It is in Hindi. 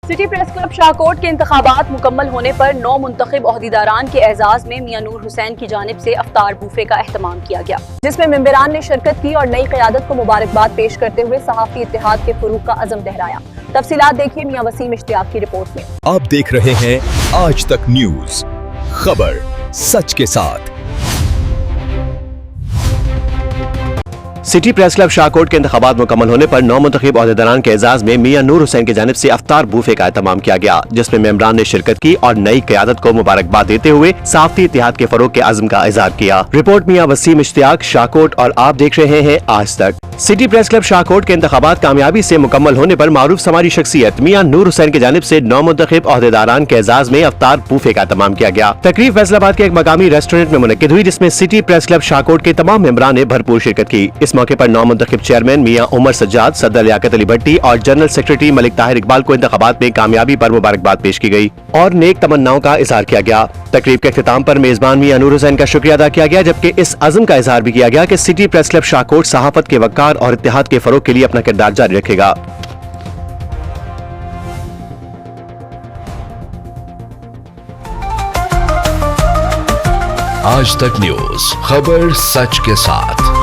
सिटी प्रेस क्लब शाहकोट के इंतखाबात मुकम्मल होने पर 9 मुंतखब ओहदेदारान के एजाज में मियां नूर हुसैन की जानिब से अफ्तार बूफे का एहतमाम किया गया, जिसमें मेंबरान ने शिरकत की और नई क़यादत को मुबारकबाद पेश करते हुए सहाफ़ी इत्तेहाद के फ़ुरूग का अज़म दोहराया। तफसीलात देखिए मियां वसीम इश्तियाक की रिपोर्ट में। आप देख रहे हैं आज तक न्यूज़, खबर सच के साथ। सिटी प्रेस क्लब शाहकोट के इंतखाबात मुकम्मल होने पर 9 मुंतखब ओहदेदारान के एजाज में मियां नूर हुसैन की जानिब से अफ्तार बूफे का एहतमाम किया गया, जिसमें मेंबरान ने शिरकत की और नई क़यादत को मुबारकबाद देते हुए सहाफ़ती इत्तेहाद के फरोग के अज़्म का इज़हार किया। रिपोर्ट मियां वसीम इश्तियाक, शाहकोट, और आप देख रहे हैं आज तक। सिटी प्रेस क्लब शाहकोट के इंतखाबात कामयाबी से मुकम्मल होने पर मारूफ समाजी शख्सियत मियां नूर हुसैन की जानिब से 9 मुंतखब ओहदेदारान के एजाज में अफ्तार बूफे का एहतमाम किया गया। तकरीब फैसलाबाद के एक मकामी रेस्टोरेंट में मुनक्किद हुई, जिसमें सिटी प्रेस क्लब शाहकोट के तमाम मेंबरान ने भरपूर शिरकत की। इस मौके पर 9 मुंतखब चेयरमैन मियां उमर सज्जाद, सदर लियाकत अली भट्टी और जनरल सेक्रेटरी मलिक ताहिर इकबाल को इंतखाबात में कामयाबी पर मुबारकबाद पेश की गई और नेक तमन्नाओं का इजहार किया गया। तकरीब के अख्तिताम पर मेजबान मियां नूर हुसैन का शुक्रिया अदा किया गया, जबकि इस अज़्म का इजहार भी किया गया कि सिटी प्रेस क्लब शाहकोट सहाफत के वक़ार और इत्तेहाद के फरोग के लिए अपना किरदार जारी रखेगा। आज तक न्यूज़, खबर सच के साथ।